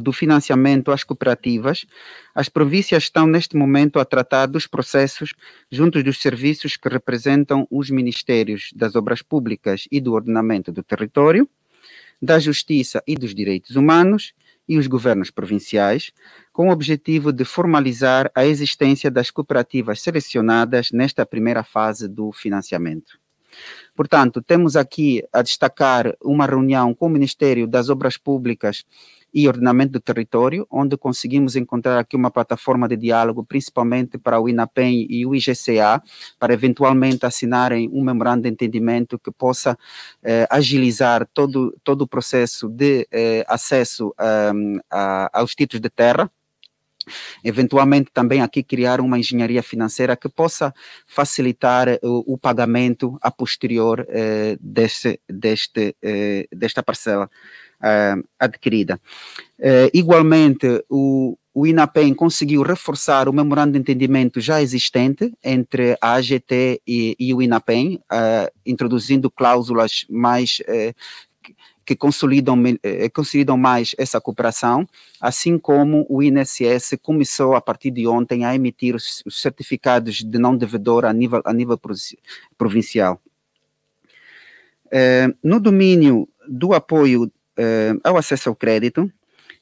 do financiamento às cooperativas, as províncias estão neste momento a tratar dos processos juntos dos serviços que representam os Ministérios das Obras Públicas e do Ordenamento do Território, da Justiça e dos Direitos Humanos e os governos provinciais, com o objetivo de formalizar a existência das cooperativas selecionadas nesta primeira fase do financiamento. Portanto, temos aqui a destacar uma reunião com o Ministério das Obras Públicas e Ordenamento do Território, onde conseguimos encontrar aqui uma plataforma de diálogo, principalmente para o INAPEM e o IGCA, para eventualmente assinarem um memorando de entendimento que possa agilizar todo o processo de acesso aos títulos de terra. Eventualmente também aqui criar uma engenharia financeira que possa facilitar o pagamento a posterior desta parcela adquirida. Igualmente, o INAPEM conseguiu reforçar o memorando de entendimento já existente entre a AGT e o INAPEM, introduzindo cláusulas mais que consolidam mais essa cooperação, assim como o INSS começou a partir de ontem a emitir os certificados de não devedor a nível provincial. No domínio do apoio ao acesso ao crédito,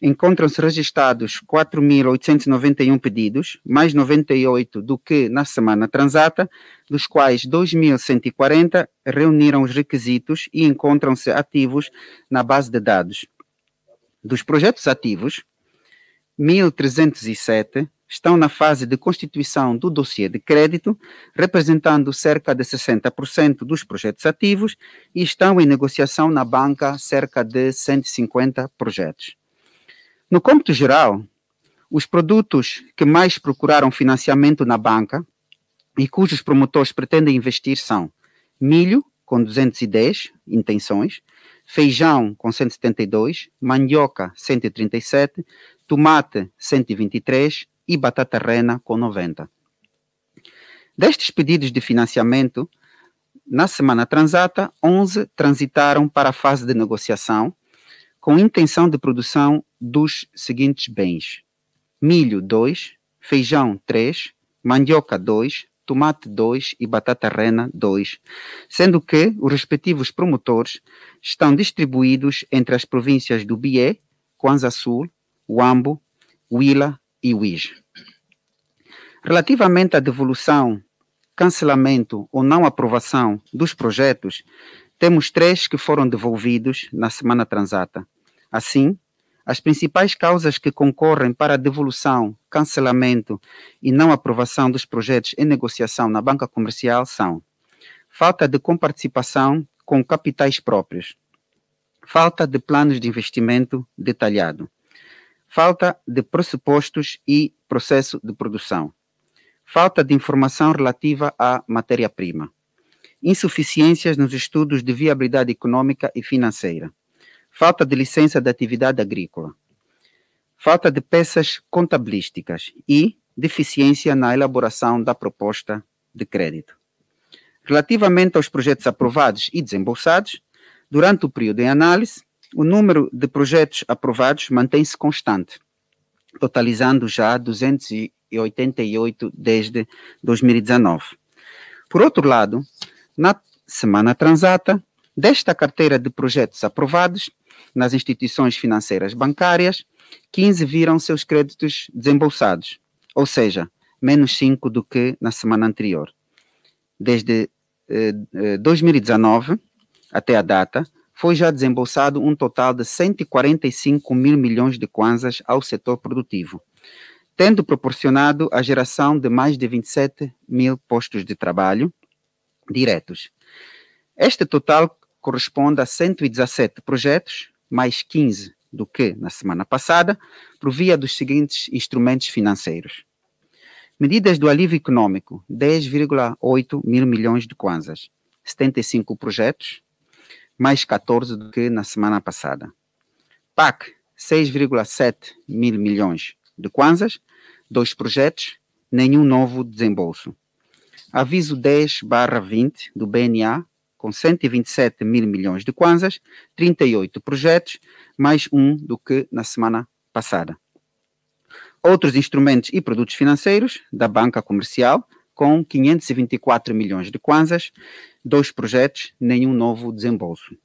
encontram-se registrados 4.891 pedidos, mais 98 do que na semana transata, dos quais 2.140 reuniram os requisitos e encontram-se ativos na base de dados. Dos projetos ativos, 1.307 estão na fase de constituição do dossiê de crédito, representando cerca de 60% dos projetos ativos, e estão em negociação na banca cerca de 150 projetos. No cômputo geral, os produtos que mais procuraram financiamento na banca e cujos promotores pretendem investir são milho, com 210 intenções, feijão, com 172, mandioca, 137, tomate, 123 e batata rena, com 90. Destes pedidos de financiamento, na semana transata, 11 transitaram para a fase de negociação, com intenção de produção dos seguintes bens: milho 2, feijão 3, mandioca 2, tomate 2 e batata rena 2, sendo que os respectivos promotores estão distribuídos entre as províncias do Bié, Kwanza Sul, Huambo, Huila e Huige. Relativamente à devolução, cancelamento ou não aprovação dos projetos, temos 3 que foram devolvidos na semana transata. Assim, as principais causas que concorrem para a devolução, cancelamento e não aprovação dos projetos em negociação na banca comercial são: falta de comparticipação com capitais próprios, falta de planos de investimento detalhado, falta de pressupostos e processo de produção, falta de informação relativa à matéria-prima, insuficiências nos estudos de viabilidade econômica e financeira, falta de licença de atividade agrícola, falta de peças contabilísticas e deficiência na elaboração da proposta de crédito. Relativamente aos projetos aprovados e desembolsados, durante o período em análise, o número de projetos aprovados mantém-se constante, totalizando já 288 desde 2019. Por outro lado, na semana transata, desta carteira de projetos aprovados nas instituições financeiras bancárias, 15 viram seus créditos desembolsados, ou seja, menos 5 do que na semana anterior. Desde 2019 até a data, foi já desembolsado um total de 145 mil milhões de kwanzas ao setor produtivo, tendo proporcionado a geração de mais de 27 mil postos de trabalho diretos. Este total corresponde a 117 projetos, mais 15 do que na semana passada, por via dos seguintes instrumentos financeiros. Medidas do alívio econômico, 10,8 mil milhões de kwanzas, 75 projetos, mais 14 do que na semana passada. PAC, 6,7 mil milhões de kwanzas, 2 projetos, nenhum novo desembolso. Aviso 10/20 do BNA, com 127 mil milhões de kwanzas, 38 projetos, mais 1 do que na semana passada. Outros instrumentos e produtos financeiros da banca comercial, com 524 milhões de kwanzas, 2 projetos, nenhum novo desembolso.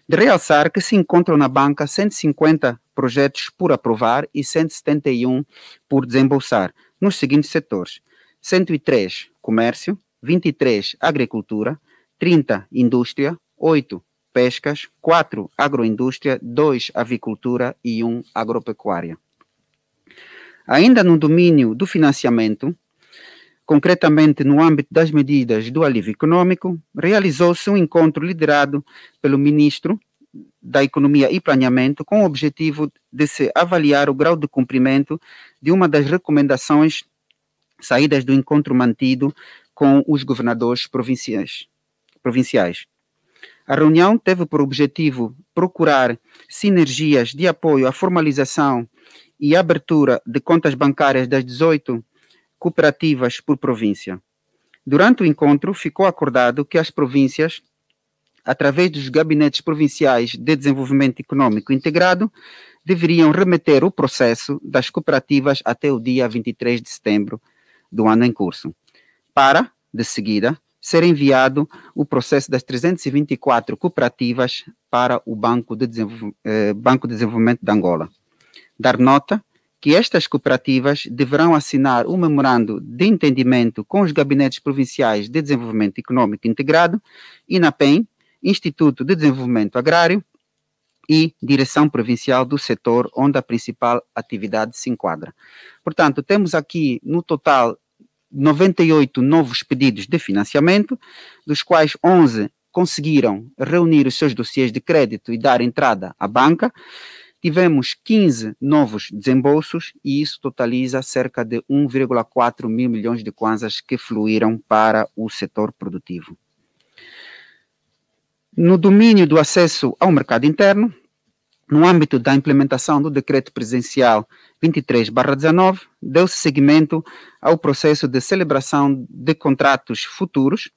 De realçar que se encontram na banca 150 projetos por aprovar e 171 por desembolsar, nos seguintes setores: 103 comércio, 23 agricultura, 30 indústria, 8 pescas, 4 agroindústria, 2 avicultura e 1 agropecuária. Ainda no domínio do financiamento, concretamente no âmbito das medidas do alívio econômico, realizou-se um encontro liderado pelo Ministro da Economia e Planeamento com o objetivo de se avaliar o grau de cumprimento de uma das recomendações saídas do encontro mantido com os governadores provinciais. A reunião teve por objetivo procurar sinergias de apoio à formalização e abertura de contas bancárias das 18 cooperativas por província. Durante o encontro, ficou acordado que as províncias, através dos gabinetes provinciais de desenvolvimento econômico integrado, deveriam remeter o processo das cooperativas até o dia 23 de setembro do ano em curso, para, de seguida, ser enviado o processo das 324 cooperativas para o Banco de Desenvolvimento de Angola. Dar nota que estas cooperativas deverão assinar um memorando de entendimento com os gabinetes provinciais de desenvolvimento econômico integrado, INAPEM, Instituto de Desenvolvimento Agrário e Direção Provincial do Setor, onde a principal atividade se enquadra. Portanto, temos aqui, no total, 98 novos pedidos de financiamento, dos quais 11 conseguiram reunir os seus dossiês de crédito e dar entrada à banca. Tivemos 15 novos desembolsos e isso totaliza cerca de 1,4 mil milhões de kwanzas que fluíram para o setor produtivo. No domínio do acesso ao mercado interno, no âmbito da implementação do Decreto Presidencial 23/19, deu-se seguimento ao processo de celebração de contratos futuros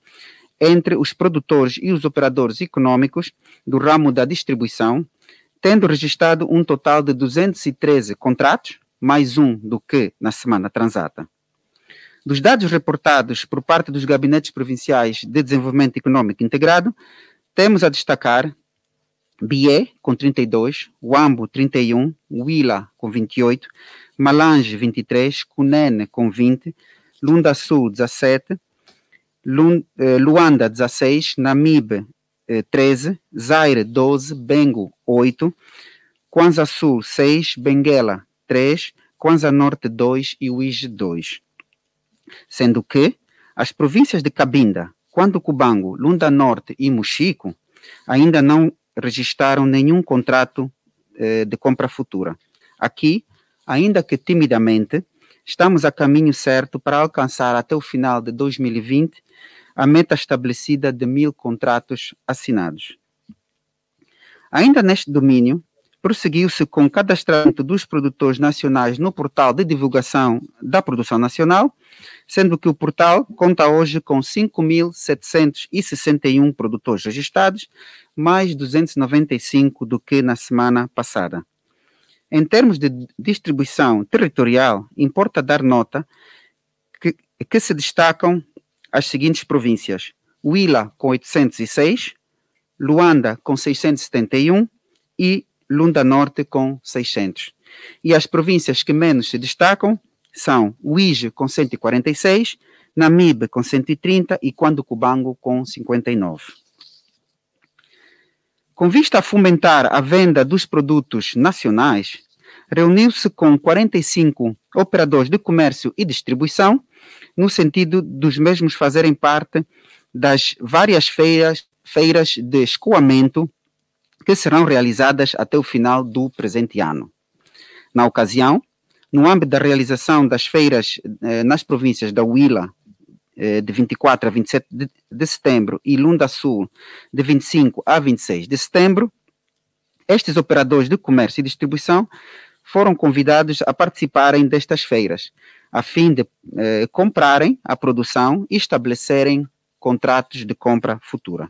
entre os produtores e os operadores econômicos do ramo da distribuição, tendo registrado um total de 213 contratos, mais um do que na semana transata. Dos dados reportados por parte dos gabinetes provinciais de desenvolvimento econômico integrado, temos a destacar Bié, com 32, Huambo, 31, Huila, com 28, Malange, 23, Cunene, com 20, Lunda Sul, 17, Luanda, 16, Namibe, 13, Zaire, 12, Bengo, 8, Kwanza Sul, 6, Benguela, 3, Kwanza Norte, 2 e Uige, 2. Sendo que as províncias de Cabinda, Cubango, Lunda Norte e Mochico ainda não registraram nenhum contrato de compra futura. Aqui, ainda que timidamente, estamos a caminho certo para alcançar até o final de 2020 a meta estabelecida de 1.000 contratos assinados. Ainda neste domínio, prosseguiu-se com o cadastramento dos produtores nacionais no portal de divulgação da produção nacional, sendo que o portal conta hoje com 5.761 produtores registrados, mais 295 do que na semana passada. Em termos de distribuição territorial, importa dar nota que se destacam as seguintes províncias: Huila com 806, Luanda com 671 e Lunda Norte com 600. E as províncias que menos se destacam são Uige com 146, Namibe com 130 e Cubango com 59. Com vista a fomentar a venda dos produtos nacionais, reuniu-se com 45 operadores de comércio e distribuição, no sentido dos mesmos fazerem parte das várias feiras de escoamento que serão realizadas até o final do presente ano. Na ocasião, no âmbito da realização das feiras nas províncias da Huila, de 24 a 27 de setembro, e Lunda Sul, de 25 a 26 de setembro, estes operadores de comércio e distribuição foram convidados a participarem destas feiras, a fim de comprarem a produção e estabelecerem contratos de compra futura.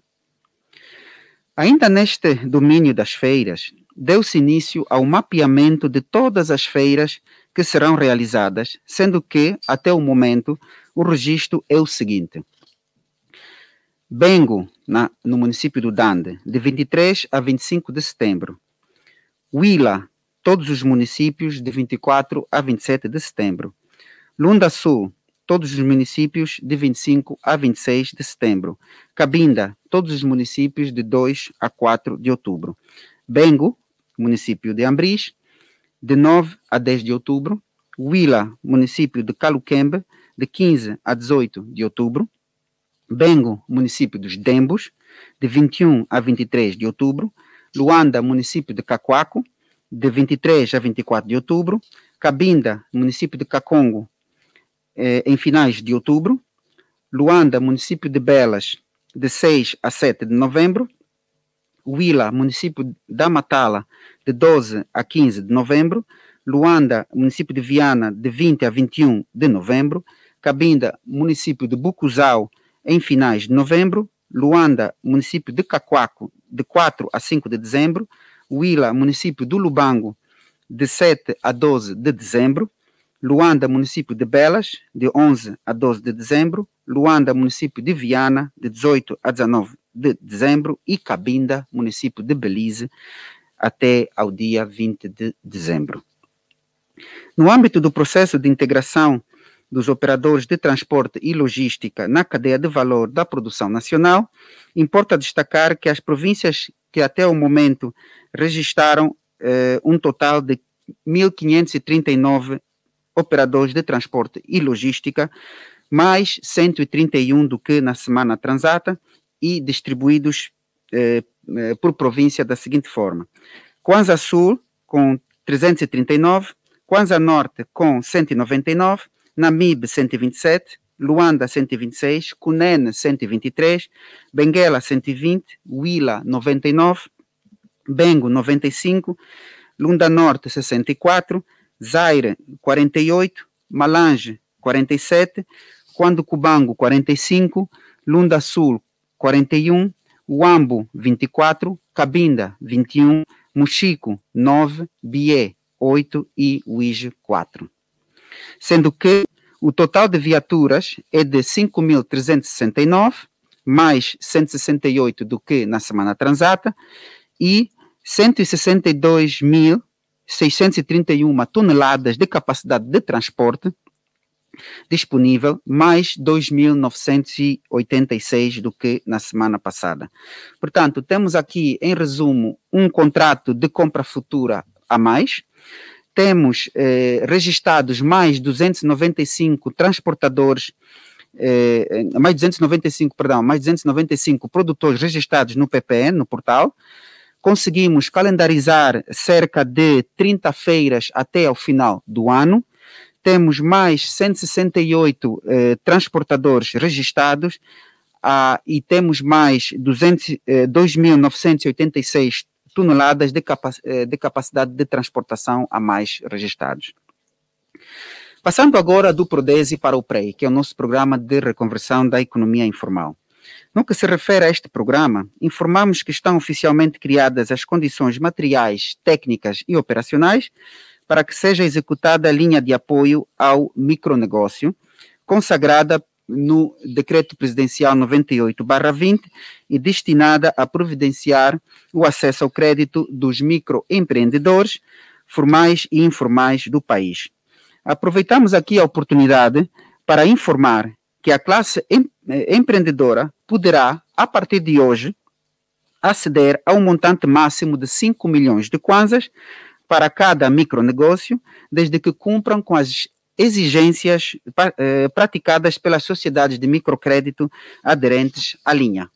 Ainda neste domínio das feiras, deu-se início ao mapeamento de todas as feiras que serão realizadas, sendo que, até o momento, o registro é o seguinte. Bengo, no município do Dande, de 23 a 25 de setembro. Huila, todos os municípios, de 24 a 27 de setembro. Lunda Sul, todos os municípios, de 25 a 26 de setembro. Cabinda, todos os municípios, de 2 a 4 de outubro. Bengo, município de Ambris, de 9 a 10 de outubro. Huila, município de Caluquembe, de 15 a 18 de outubro. Bengo, município dos Dembos, de 21 a 23 de outubro. Luanda, município de Cacoaco, de 23 a 24 de outubro. Cabinda, município de Cacongo, em finais de outubro. Luanda, município de Belas, de 6 a 7 de novembro. Huila, município da Matala, de 12 a 15 de novembro. Luanda, município de Viana, de 20 a 21 de novembro. Cabinda, município de Bucuzau, em finais de novembro. Luanda, município de Cacoaco, de 4 a 5 de dezembro. Huila, município do Lubango, de 7 a 12 de dezembro. Luanda, município de Belas, de 11 a 12 de dezembro. Luanda, município de Viana, de 18 a 19 de dezembro. E Cabinda, município de Belize, até ao dia 20 de dezembro. No âmbito do processo de integração dos operadores de transporte e logística na cadeia de valor da produção nacional, importa destacar que as províncias que até o momento registraram um total de 1.539 operadores de transporte e logística, mais 131 do que na semana transata e distribuídos por província da seguinte forma. Kwanza Sul, com 339, Kwanza Norte, com 199, Namibe, 127, Luanda, 126, Cunene, 123, Benguela, 120, Huila, 99, Bengo, 95, Lunda Norte, 64, Zaire, 48, Malange, 47, Cubango, 45, Lunda Sul, 41, Huambo, 24, Cabinda, 21, Mochico, 9, Bié, 8 e Uíge, 4. Sendo que o total de viaturas é de 5.369, mais 168 do que na semana transata, e 162.631 toneladas de capacidade de transporte disponível, mais 2.986 do que na semana passada. Portanto, temos aqui, em resumo, um contrato de compra futura a mais. Temos registrados mais 295 transportadores, mais 295 produtores registrados no PPN, no portal. Conseguimos calendarizar cerca de 30 feiras até ao final do ano. Temos mais 168 transportadores registrados e temos mais 2.986 toneladas de capacidade de transportação a mais registrados. Passando agora do Prodesi para o PREI, que é o nosso programa de reconversão da economia informal. No que se refere a este programa, informamos que estão oficialmente criadas as condições materiais, técnicas e operacionais para que seja executada a linha de apoio ao micronegócio, consagrada no Decreto Presidencial 98/20 e destinada a providenciar o acesso ao crédito dos microempreendedores, formais e informais do país. Aproveitamos aqui a oportunidade para informar que a classe empreendedora poderá, a partir de hoje, aceder a um montante máximo de 5 milhões de kwanzas para cada micronegócio, desde que cumpram com as exigências praticadas pelas sociedades de microcrédito aderentes à linha.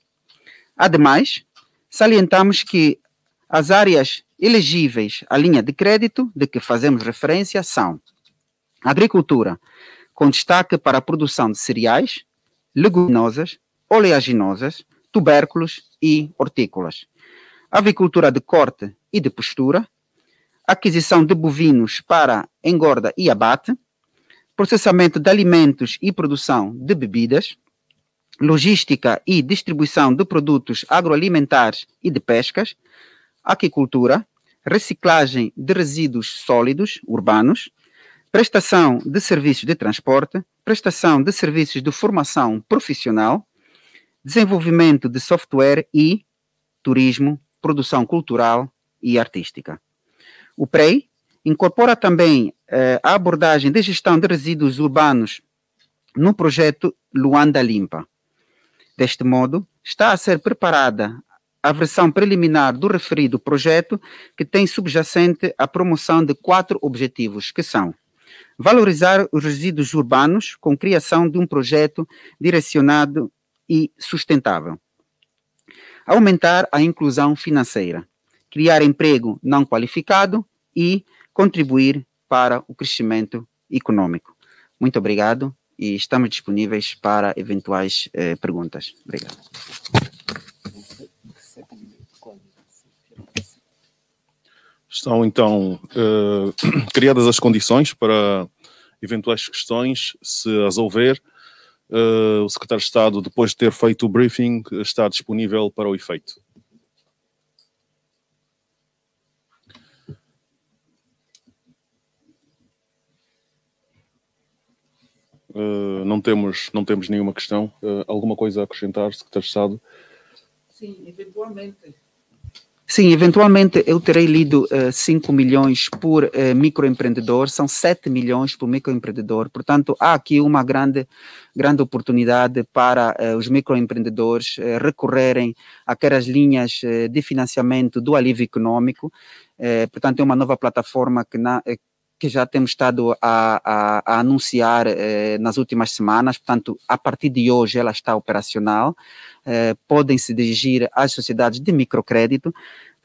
Ademais, salientamos que as áreas elegíveis à linha de crédito de que fazemos referência são agricultura, com destaque para a produção de cereais, leguminosas, oleaginosas, tubérculos e hortícolas. Avicultura de corte e de postura, aquisição de bovinos para engorda e abate, processamento de alimentos e produção de bebidas, logística e distribuição de produtos agroalimentares e de pescas, aquicultura, reciclagem de resíduos sólidos urbanos, prestação de serviços de transporte, prestação de serviços de formação profissional, desenvolvimento de software e turismo, produção cultural e artística. O PREI incorpora também a abordagem de gestão de resíduos urbanos no projeto Luanda Limpa. Deste modo, está a ser preparada a versão preliminar do referido projeto, que tem subjacente a promoção de 4 objetivos, que são: valorizar os resíduos urbanos com criação de um projeto direcionado e sustentável, aumentar a inclusão financeira, criar emprego não qualificado e contribuir para o crescimento econômico. Muito obrigado e estamos disponíveis para eventuais perguntas. Obrigado. Estão, então, criadas as condições para eventuais questões. Se as houver, o Secretário de Estado, depois de ter feito o briefing, está disponível para o efeito. Não temos nenhuma questão. Alguma coisa a acrescentar, Secretário de Estado? Sim, eventualmente eu terei lido 5 milhões por microempreendedor, são 7 milhões por microempreendedor, portanto há aqui uma grande oportunidade para os microempreendedores recorrerem àquelas linhas de financiamento do alívio econômico, portanto é uma nova plataforma que já temos estado a anunciar nas últimas semanas, portanto a partir de hoje ela está operacional. Podem se dirigir às sociedades de microcrédito.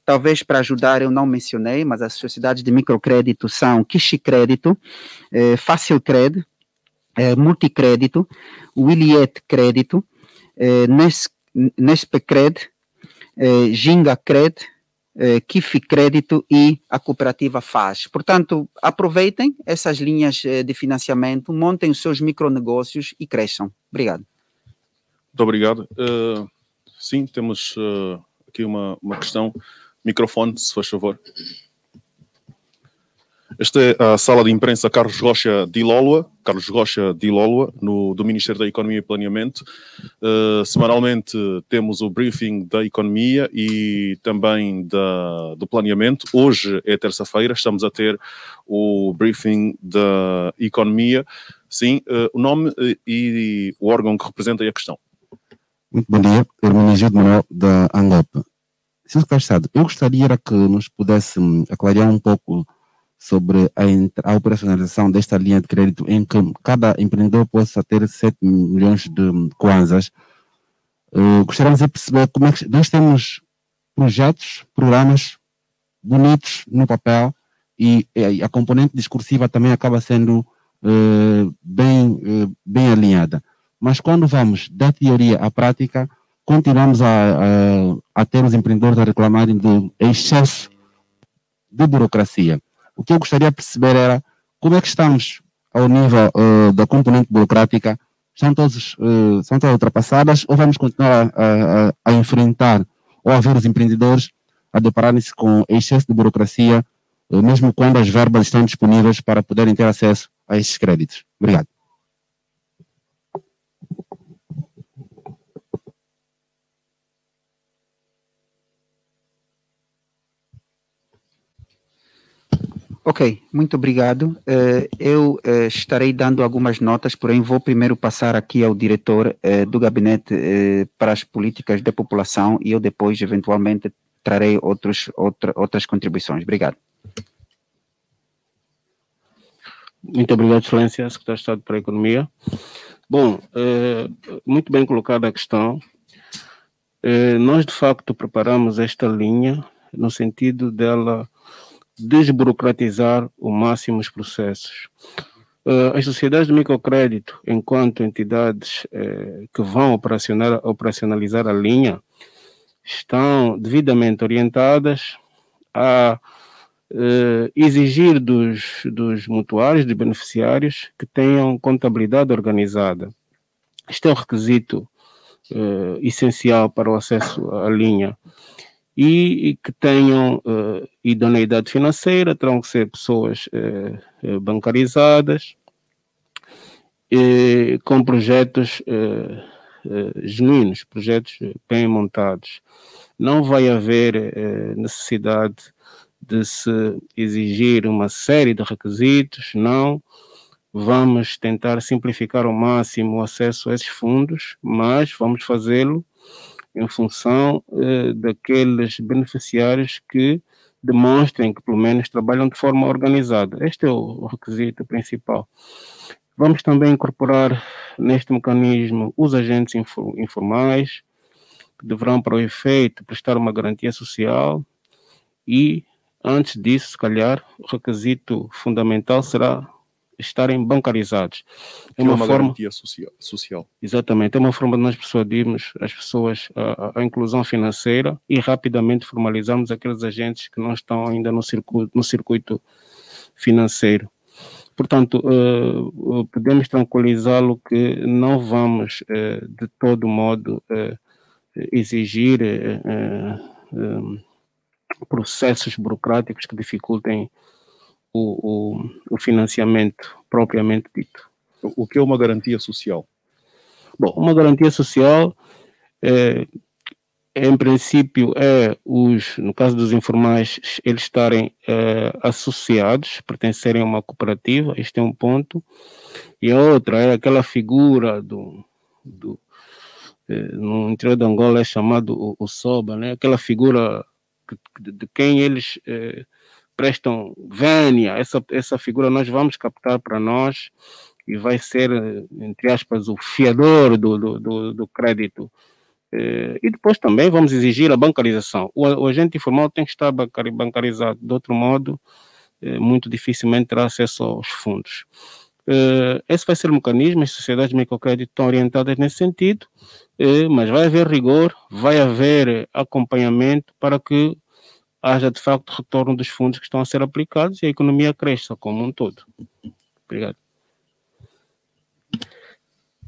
Talvez para ajudar, eu não mencionei, mas as sociedades de microcrédito são Kishicrédito, Facilcred, Multicrédito, Williet Crédito, Nespecred, Gingacred, Kifi Crédito e a cooperativa FAS. Portanto, aproveitem essas linhas de financiamento, montem os seus micronegócios e cresçam. Obrigado. Muito obrigado. Sim, temos aqui uma questão. Microfone, se faz favor. Esta é a sala de imprensa Carlos Rocha de Ilólua, do Ministério da Economia e Planeamento. Semanalmente temos o briefing da economia e também do planeamento. Hoje é terça-feira, estamos a ter o briefing da economia. Sim, o nome e o órgão que representa e a questão. Muito bom dia, Hermenegildo Manuel da ANGOP. Sr. Secretário de Estado, eu gostaria que nos pudesse aclarar um pouco sobre a operacionalização desta linha de crédito em que cada empreendedor possa ter 7 milhões de kwanzas. Gostaríamos de perceber como é que nós temos projetos, programas bonitos no papel e a componente discursiva também acaba sendo bem alinhada. Mas quando vamos da teoria à prática, continuamos a ter os empreendedores a reclamarem do excesso de burocracia. O que eu gostaria de perceber era como é que estamos ao nível da componente burocrática. São todas ultrapassadas ou vamos continuar a enfrentar ou a ver os empreendedores a depararem-se com excesso de burocracia, mesmo quando as verbas estão disponíveis para poderem ter acesso a esses créditos? Obrigado. Ok, muito obrigado. Eu estarei dando algumas notas, porém vou primeiro passar aqui ao diretor do Gabinete para as Políticas da População e eu depois, eventualmente, trarei outras contribuições. Obrigado. Muito obrigado, Excelência, Secretário de Estado para a Economia. Bom, muito bem colocada a questão. Nós, de facto, preparamos esta linha no sentido dela desburocratizar ao máximo os processos. As sociedades de microcrédito, enquanto entidades que vão operacionalizar a linha, estão devidamente orientadas a exigir dos mutuários, dos beneficiários, que tenham contabilidade organizada. Este é um requisito essencial para o acesso à linha. e que tenham idoneidade financeira, terão que ser pessoas bancarizadas, com projetos genuínos, projetos bem montados. Não vai haver necessidade de se exigir uma série de requisitos, não. Vamos tentar simplificar ao máximo o acesso a esses fundos, mas vamos fazê-lo em função daqueles beneficiários que demonstrem que, pelo menos, trabalham de forma organizada. Este é o requisito principal. Vamos também incorporar neste mecanismo os agentes informais, que deverão, para o efeito, prestar uma garantia social e, antes disso, se calhar, o requisito fundamental será estarem bancarizados. É uma garantia social. Exatamente, é uma forma de nós persuadirmos as pessoas à inclusão financeira e rapidamente formalizarmos aqueles agentes que não estão ainda no circuito financeiro. Portanto, podemos tranquilizá-lo que não vamos, de todo modo, exigir processos burocráticos que dificultem o financiamento propriamente dito. O que é uma garantia social? Bom, uma garantia social, em princípio, no caso dos informais, eles estarem associados, pertencerem a uma cooperativa, este é um ponto. E a outra é aquela figura no interior de Angola é chamado o SOBA, né? Aquela figura de quem eles prestam vénia, essa figura nós vamos captar para nós e vai ser, entre aspas, o fiador do crédito. E depois também vamos exigir a bancarização. O agente informal tem que estar bancarizado, de outro modo, muito dificilmente terá acesso aos fundos. Esse vai ser o mecanismo, as sociedades de microcrédito estão orientadas nesse sentido, mas vai haver rigor, vai haver acompanhamento para que haja de facto retorno dos fundos que estão a ser aplicados e a economia cresça como um todo. Obrigado.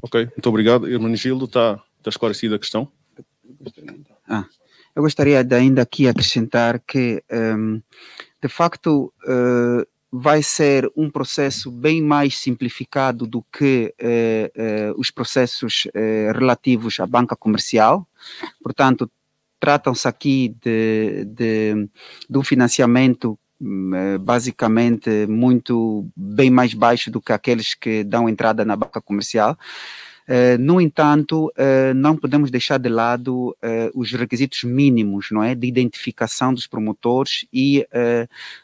Ok, muito obrigado. Hermenegildo, está esclarecida a questão? Eu gostaria de ainda aqui acrescentar que, de facto, vai ser um processo bem mais simplificado do que os processos relativos à banca comercial. Portanto, tratam-se aqui de um financiamento basicamente muito bem mais baixo do que aqueles que dão entrada na banca comercial. No entanto, não podemos deixar de lado os requisitos mínimos, não é, de identificação dos promotores e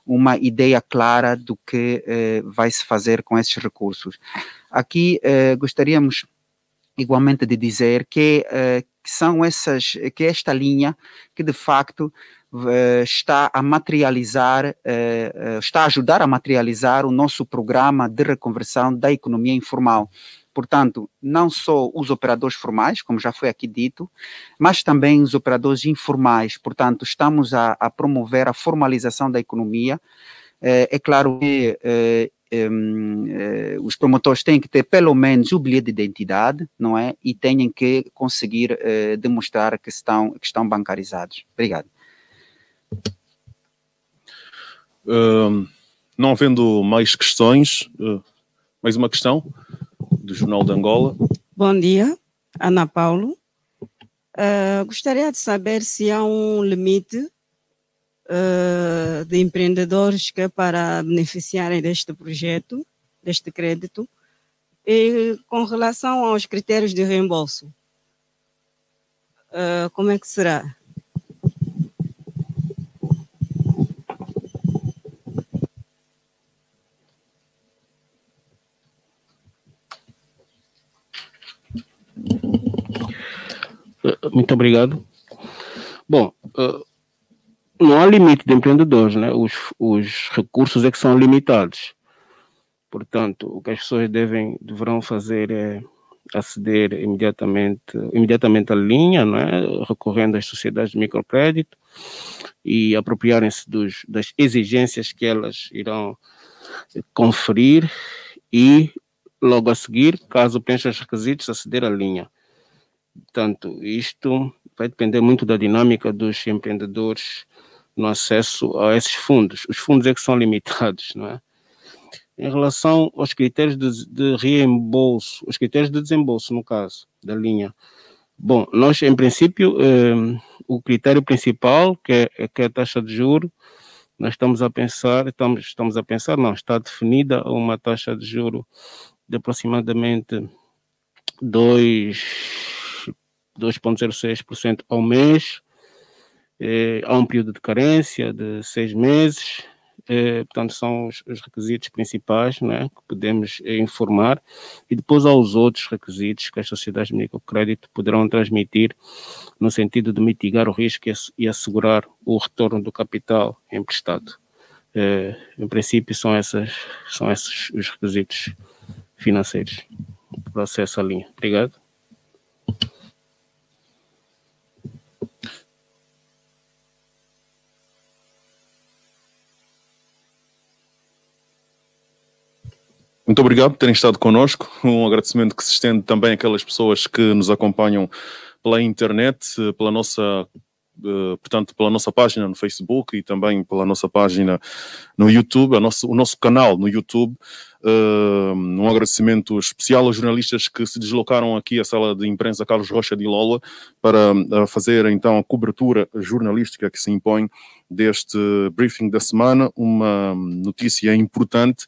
uma ideia clara do que vai se fazer com esses recursos. Aqui gostaríamos igualmente de dizer que que esta linha que de facto está a materializar, está a ajudar a materializar o nosso programa de reconversão da economia informal. Portanto, não só os operadores formais, como já foi aqui dito, mas também os operadores informais. Portanto, estamos a promover a formalização da economia. É claro que os promotores têm que ter pelo menos o bilhete de identidade, não é? E têm que conseguir demonstrar que estão bancarizados. Obrigado. Não havendo mais questões, mais uma questão do Jornal de Angola. Bom dia, Ana Paulo. Gostaria de saber se há um limite de empreendedores que para beneficiarem deste projeto, deste crédito, e com relação aos critérios de reembolso, como é que será? Muito obrigado. Bom, não há limite de empreendedores, né? Os recursos é que são limitados. Portanto, o que as pessoas deverão fazer é aceder imediatamente à linha, não é? Recorrendo às sociedades de microcrédito e apropriarem-se das exigências que elas irão conferir e, logo a seguir, caso preencha os requisitos, aceder à linha. Portanto, isto vai depender muito da dinâmica dos empreendedores no acesso a esses fundos. Os fundos é que são limitados, não é? Em relação aos critérios de reembolso, os critérios de desembolso, no caso, da linha. Bom, nós, em princípio, o critério principal, que é a taxa de juros, nós estamos a pensar, está definida uma taxa de juros de aproximadamente 2,06% ao mês. Há um período de carência de 6 meses. Portanto, são os requisitos principais, né, que podemos informar, e depois há os outros requisitos que as sociedades de microcrédito poderão transmitir no sentido de mitigar o risco e assegurar o retorno do capital emprestado. Em princípio, são esses os requisitos financeiros para acesso à linha. Obrigado. Muito obrigado por terem estado connosco. Um agradecimento que se estende também àquelas pessoas que nos acompanham pela internet, pela nossa página no Facebook e também pela nossa página no YouTube, o nosso canal no YouTube. Um agradecimento especial aos jornalistas que se deslocaram aqui à sala de imprensa Carlos Rocha de Ilóloa para fazer então a cobertura jornalística que se impõe deste briefing da semana. Uma notícia importante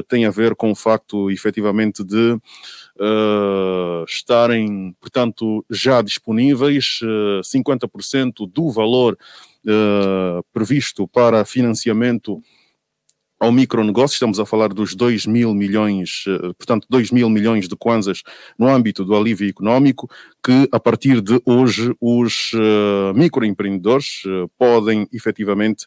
tem a ver com o facto efetivamente de estarem, portanto, já disponíveis 50% do valor previsto para financiamento ao micronegócio. Estamos a falar dos 2 mil milhões, portanto 2 mil milhões de kwanzas no âmbito do alívio económico, que a partir de hoje os microempreendedores podem efetivamente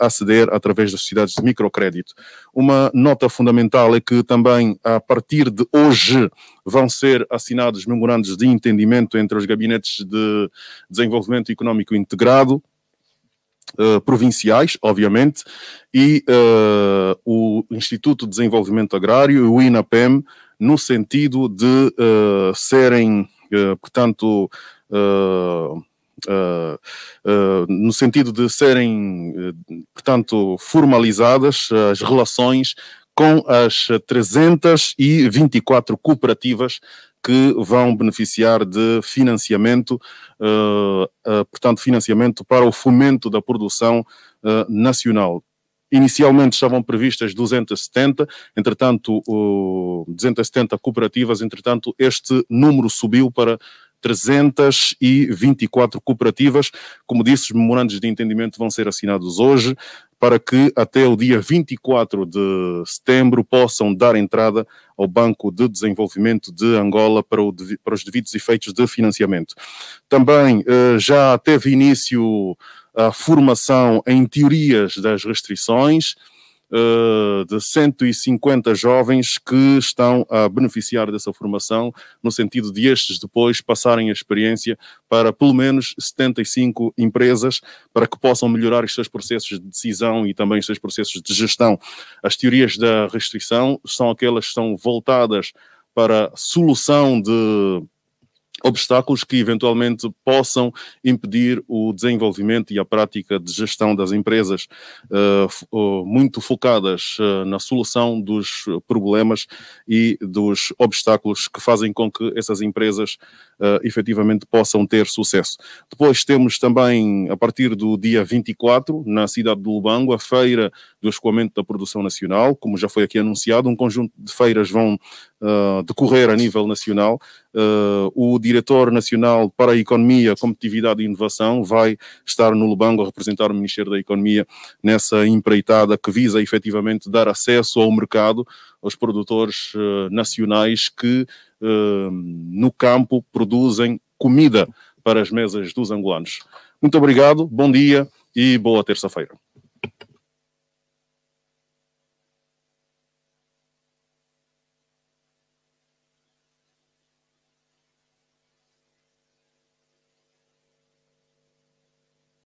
aceder através das sociedades de microcrédito. Uma nota fundamental é que também a partir de hoje vão ser assinados memorandos de entendimento entre os gabinetes de desenvolvimento económico integrado, provinciais, obviamente, e o Instituto de Desenvolvimento Agrário, o INAPEM, no sentido de serem, portanto, no sentido de serem, portanto, formalizadas as relações com as 324 cooperativas que vão beneficiar de financiamento, portanto, financiamento para o fomento da produção nacional. Inicialmente estavam previstas 270, entretanto, 270 cooperativas, entretanto, este número subiu para 324 cooperativas. Como disse, os memorandos de entendimento vão ser assinados hoje, para que até o dia 24 de setembro possam dar entrada ao Banco de Desenvolvimento de Angola para os devidos efeitos de financiamento. Também já teve início a formação em teorias das restrições de 150 jovens que estão a beneficiar dessa formação, no sentido de estes depois passarem a experiência para pelo menos 75 empresas, para que possam melhorar os seus processos de decisão e também os seus processos de gestão. As teorias da restrição são aquelas que são voltadas para a solução de obstáculos que eventualmente possam impedir o desenvolvimento e a prática de gestão das empresas, muito focadas na solução dos problemas e dos obstáculos que fazem com que essas empresas efetivamente possam ter sucesso. Depois temos também, a partir do dia 24, na cidade de Lubango, a Feira do Escoamento da Produção Nacional. Como já foi aqui anunciado, um conjunto de feiras vão decorrer a nível nacional. O diretor nacional para a Economia, Competitividade e Inovação vai estar no Lubango a representar o Ministério da Economia nessa empreitada que visa efetivamente dar acesso ao mercado aos produtores nacionais que no campo produzem comida para as mesas dos angolanos. Muito obrigado, bom dia e boa terça-feira.